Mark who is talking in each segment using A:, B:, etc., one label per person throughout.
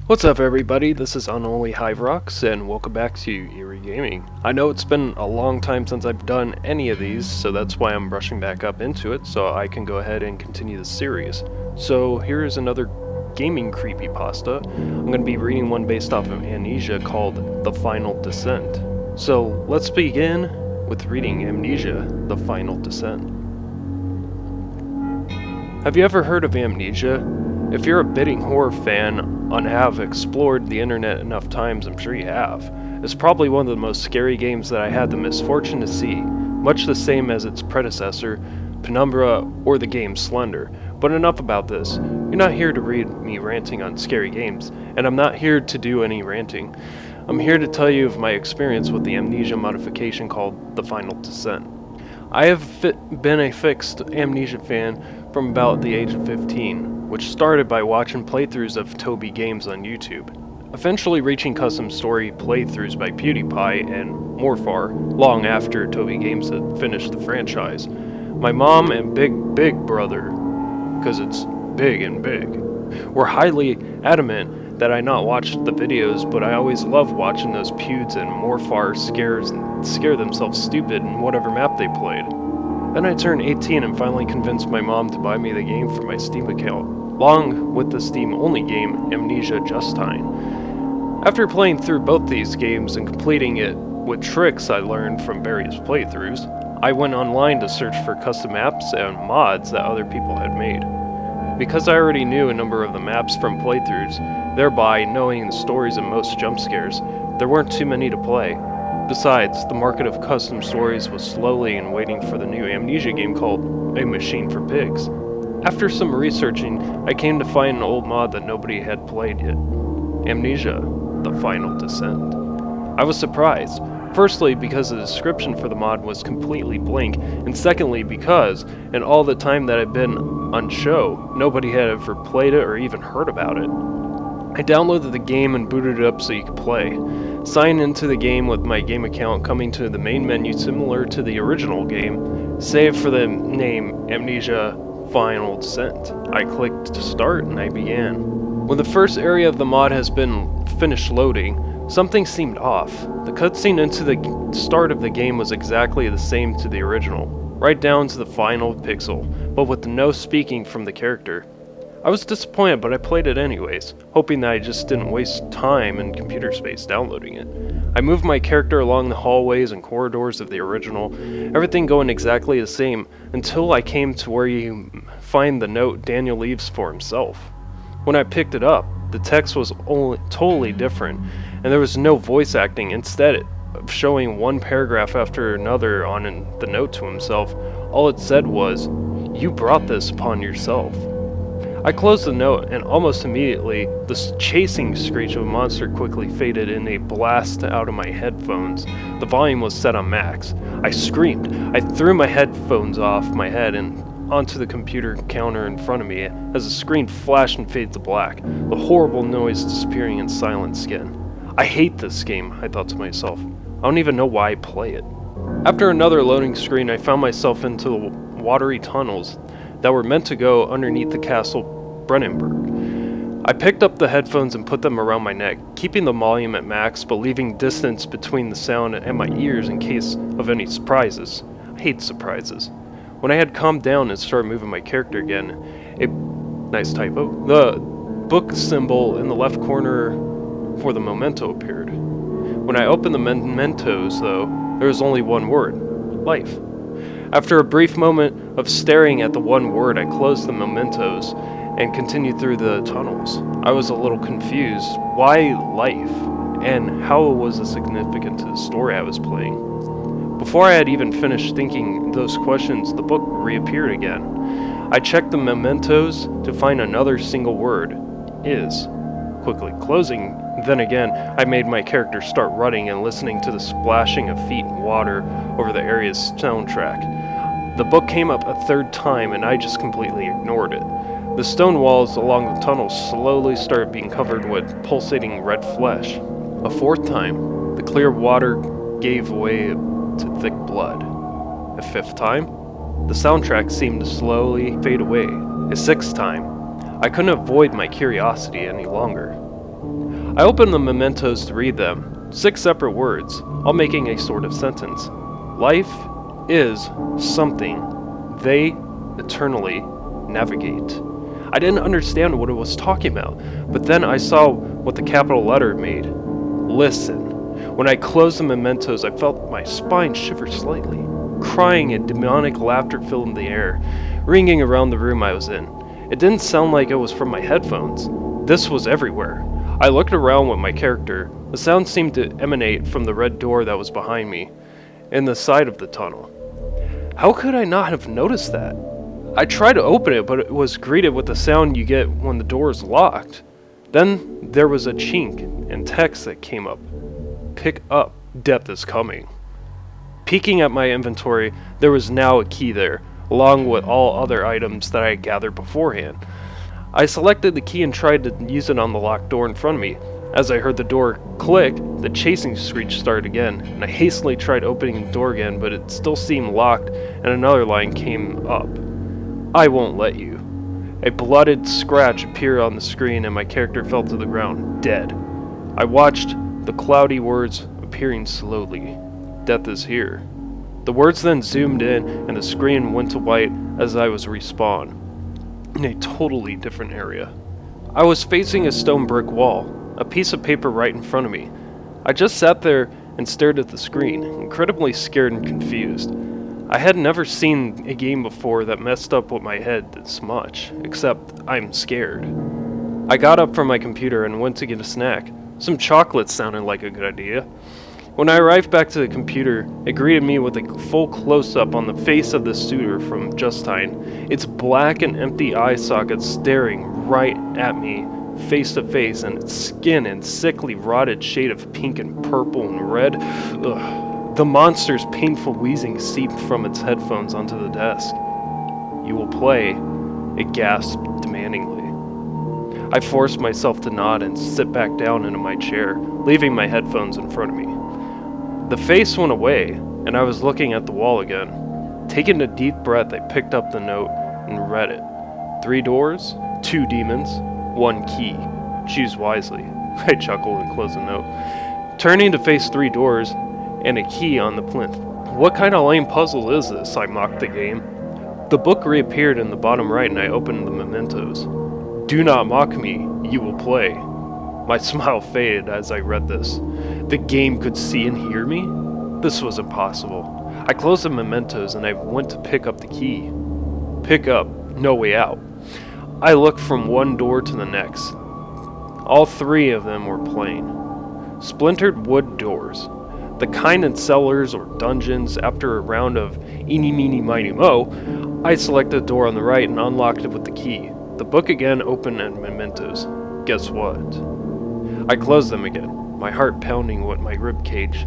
A: What's up everybody, this is Unholy Hiverox, and welcome back to Eerie Gaming. I know it's been a long time since I've done any of these, so that's why I'm rushing back up into it, so I can go ahead and continue the series. So here's another gaming creepypasta. I'm going to be reading one based off of Amnesia called The Final Descent. So let's begin with reading Amnesia, The Final Descent. Have you ever heard of Amnesia? If you're a bidding horror fan and have explored the internet enough times, I'm sure you have. It's probably one of the most scary games that I had the misfortune to see, much the same as its predecessor, Penumbra or the game Slender. But enough about this. You're not here to read me ranting on scary games, and I'm not here to do any ranting. I'm here to tell you of my experience with the Amnesia modification called The Final Descent. I have been a fixed Amnesia fan from about the age of 15, which started by watching playthroughs of Toby games on YouTube, eventually reaching custom story playthroughs by PewDiePie and Morfar long after Toby Games had finished the franchise. My mom and big brother, because it's big and big, were highly adamant that I not watch the videos, but I always loved watching those Pewds and Morfar scare themselves stupid in whatever map they played. Then I turned 18 and finally convinced my mom to buy me the game for my Steam account, along with the Steam-only game, Amnesia Justine. After playing through both these games and completing it with tricks I learned from various playthroughs, I went online to search for custom maps and mods that other people had made. Because I already knew a number of the maps from playthroughs, thereby knowing the stories and most jump scares, there weren't too many to play. Besides, the market of custom stories was slowly and waiting for the new Amnesia game called A Machine for Pigs. After some researching, I came to find an old mod that nobody had played yet. Amnesia, The Final Descent. I was surprised, firstly because the description for the mod was completely blank, and secondly because, in all the time that I'd been on show, nobody had ever played it or even heard about it. I downloaded the game and booted it up so you could play. Sign into the game with my game account, coming to the main menu similar to the original game, save for the name Amnesia Final Descent. I clicked to start and I began. When the first area of the mod has been finished loading, something seemed off. The cutscene into the start of the game was exactly the same to the original, right down to the final pixel, but with no speaking from the character. I was disappointed, but I played it anyways, hoping that I just didn't waste time and computer space downloading it. I moved my character along the hallways and corridors of the original, everything going exactly the same, until I came to where you find the note Daniel leaves for himself. When I picked it up, the text was totally different, and there was no voice acting. Instead of showing one paragraph after another on the note to himself, all it said was, "You brought this upon yourself." I closed the note, and almost immediately, the chasing screech of a monster quickly faded in a blast out of my headphones. The volume was set on max. I screamed. I threw my headphones off my head and onto the computer counter in front of me as the screen flashed and faded to black, the horrible noise disappearing in silent skin. I hate this game, I thought to myself. I don't even know why I play it. After another loading screen, I found myself into the watery tunnels that were meant to go underneath the castle Brennenburg. I picked up the headphones and put them around my neck, keeping the volume at max but leaving distance between the sound and my ears in case of any surprises. I hate surprises. When I had calmed down and started moving my character again, nice typo, the book symbol in the left corner for the memento appeared. When I opened the mementos, though, there was only one word: life. After a brief moment of staring at the one word, I closed the mementos and continued through the tunnels. I was a little confused. Why life? And how was it significant to the story I was playing? Before I had even finished thinking those questions, the book reappeared again. I checked the mementos to find another single word: is. Quickly closing, then again, I made my character start running and listening to the splashing of feet in water over the area's soundtrack. The book came up a third time and I just completely ignored it. The stone walls along the tunnel slowly started being covered with pulsating red flesh. A fourth time, the clear water gave way to thick blood. A fifth time, the soundtrack seemed to slowly fade away. A sixth time, I couldn't avoid my curiosity any longer. I opened the mementos to read them, 6 separate words, all making a sort of sentence. Life is something they eternally navigate. I didn't understand what it was talking about, but then I saw what the capital letter made. Listen. When I closed the mementos, I felt my spine shiver slightly. Crying and demonic laughter filled the air, ringing around the room I was in. It didn't sound like it was from my headphones. This was everywhere. I looked around with my character. The sound seemed to emanate from the red door that was behind me, in the side of the tunnel. How could I not have noticed that? I tried to open it, but it was greeted with the sound you get when the door is locked. Then there was a chink and text that came up. Pick up, death is coming. Peeking at my inventory, there was now a key there, along with all other items that I had gathered beforehand. I selected the key and tried to use it on the locked door in front of me. As I heard the door click, the chasing screech started again, and I hastily tried opening the door again, but it still seemed locked, and another line came up. I won't let you. A blooded scratch appeared on the screen, and my character fell to the ground, dead. I watched the cloudy words appearing slowly. Death is here. The words then zoomed in, and the screen went to white as I was respawned, in a totally different area. I was facing a stone brick wall, a piece of paper right in front of me. I just sat there and stared at the screen, incredibly scared and confused. I had never seen a game before that messed up with my head this much, except I'm scared. I got up from my computer and went to get a snack. Some chocolate sounded like a good idea. When I arrived back to the computer, it greeted me with a full close-up on the face of the suitor from Justine, its black and empty eye sockets staring right at me, face to face, and its skin in sickly rotted shade of pink and purple and red. Ugh. The monster's painful wheezing seeped from its headphones onto the desk. You will play, it gasped demandingly. I forced myself to nod and sit back down into my chair, leaving my headphones in front of me. The face went away, and I was looking at the wall again. Taking a deep breath, I picked up the note and read it. 3 doors, 2 demons, 1 key. Choose wisely. I chuckled and closed the note. Turning to face 3 doors, and a key on the plinth. What kind of lame puzzle is this? I mocked the game. The book reappeared in the bottom right, and I opened the mementos. Do not mock me, you will play. My smile faded as I read this. The game could see and hear me? This was impossible. I closed the mementos and I went to pick up the key. Pick up, no way out. I looked from one door to the next. All 3 of them were plain. Splintered wood doors. The kind in cellars or dungeons. After a round of eeny meeny miny mo, I selected the door on the right and unlocked it with the key. The book again opened and mementos. Guess what? I closed them again, my heart pounding with my rib cage.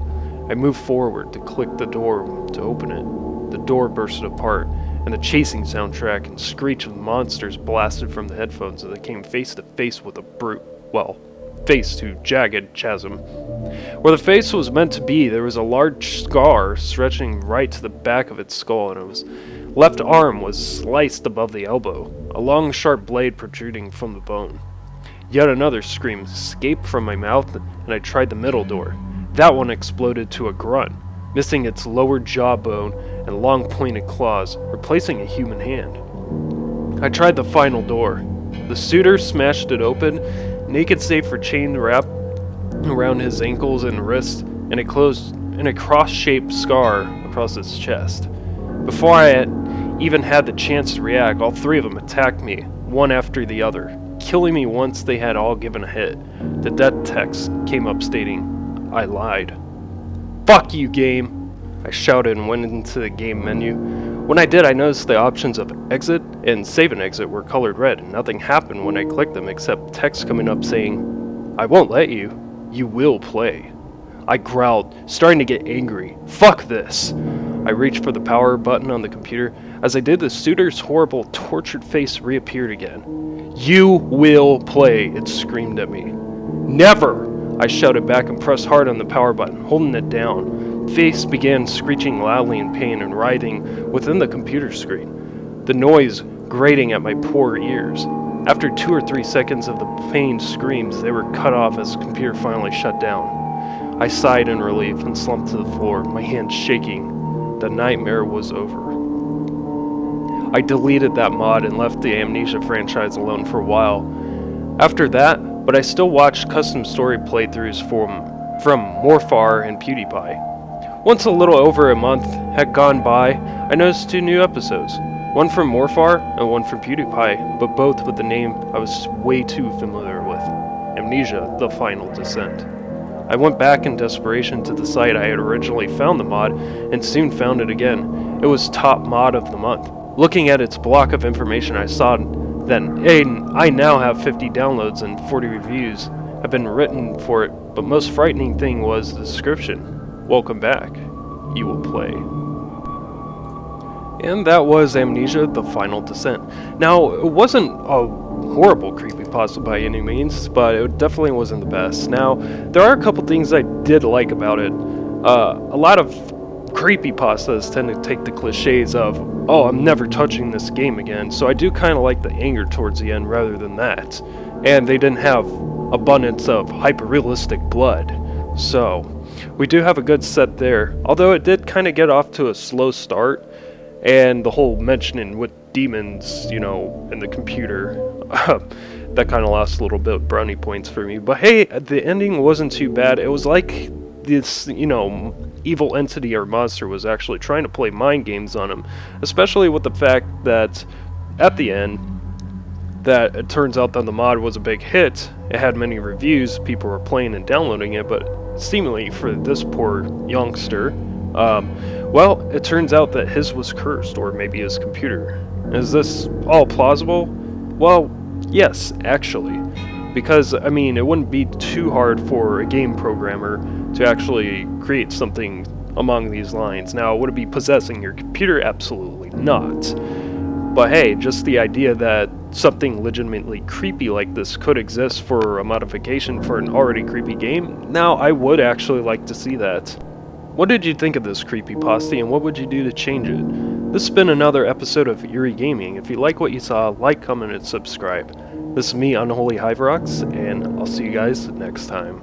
A: I moved forward to click the door to open it. The door bursted apart, and the chasing soundtrack and screech of monsters blasted from the headphones as I came face to face with a brute. Well, face to jagged chasm. Where the face was meant to be, there was a large scar stretching right to the back of its skull, and its left arm was sliced above the elbow, a long sharp blade protruding from the bone. Yet another scream escaped from my mouth, and I tried the middle door. That one exploded to a grunt, missing its lower jawbone and long pointed claws, replacing a human hand. I tried the final door. The suitor smashed it open, naked save for chain wrap around his ankles and wrists, and it closed in a cross-shaped scar across his chest. Before I had even had the chance to react, all 3 of them attacked me, one after the other, killing me once they had all given a hit. The death text came up stating, I lied. Fuck you, game! I shouted and went into the game menu. When I did, I noticed the options of exit and save and exit were colored red, and nothing happened when I clicked them except text coming up saying, I won't let you. You will play. I growled, starting to get angry. Fuck this! I reached for the power button on the computer. As I did, the suitor's horrible, tortured face reappeared again. You will play, it screamed at me. Never! I shouted back and pressed hard on the power button, holding it down. The face began screeching loudly in pain and writhing within the computer screen, the noise grating at my poor ears. After 2 or 3 seconds of the pained screams, they were cut off as the computer finally shut down. I sighed in relief and slumped to the floor, my hands shaking. The nightmare was over. I deleted that mod and left the Amnesia franchise alone for a while. After that, but I still watched custom story playthroughs from Morfar and PewDiePie. Once a little over a month had gone by, I noticed 2 new episodes. One from Morfar and one from PewDiePie, but both with the name I was way too familiar with. Amnesia: The Final Descent. I went back in desperation to the site I had originally found the mod, and soon found it again. It was top mod of the month. Looking at its block of information, I saw that I now have 50 downloads and 40 reviews have been written for it, but most frightening thing was the description. Welcome back. You will play. And that was Amnesia: The Final Descent. Now, it wasn't a horrible creepypasta by any means, but it definitely wasn't the best. Now, there are a couple things I did like about it. A lot of creepypastas tend to take the cliches of, oh, I'm never touching this game again, so I do kind of like the anger towards the end rather than that. And they didn't have abundance of hyper-realistic blood, so we do have a good set there, although it did kind of get off to a slow start, and the whole mentioning with demons, you know, in the computer, that kind of lost a little bit of brownie points for me. But hey, the ending wasn't too bad. It was like this, you know, evil entity or monster was actually trying to play mind games on him, especially with the fact that at the end, that it turns out that the mod was a big hit. It had many reviews, people were playing and downloading it, but seemingly for this poor youngster, well, it turns out that his was cursed, or maybe his computer. Is this all plausible? Well, yes, actually. Because, I mean, it wouldn't be too hard for a game programmer to actually create something along these lines. Now, would it be possessing your computer? Absolutely not. But hey, just the idea that something legitimately creepy like this could exist for a modification for an already creepy game, now I would actually like to see that. What did you think of this creepypasta, and what would you do to change it? This has been another episode of Eerie Gaming. If you like what you saw, like, comment, and subscribe. This is me, Unholy Hyverox, and I'll see you guys next time.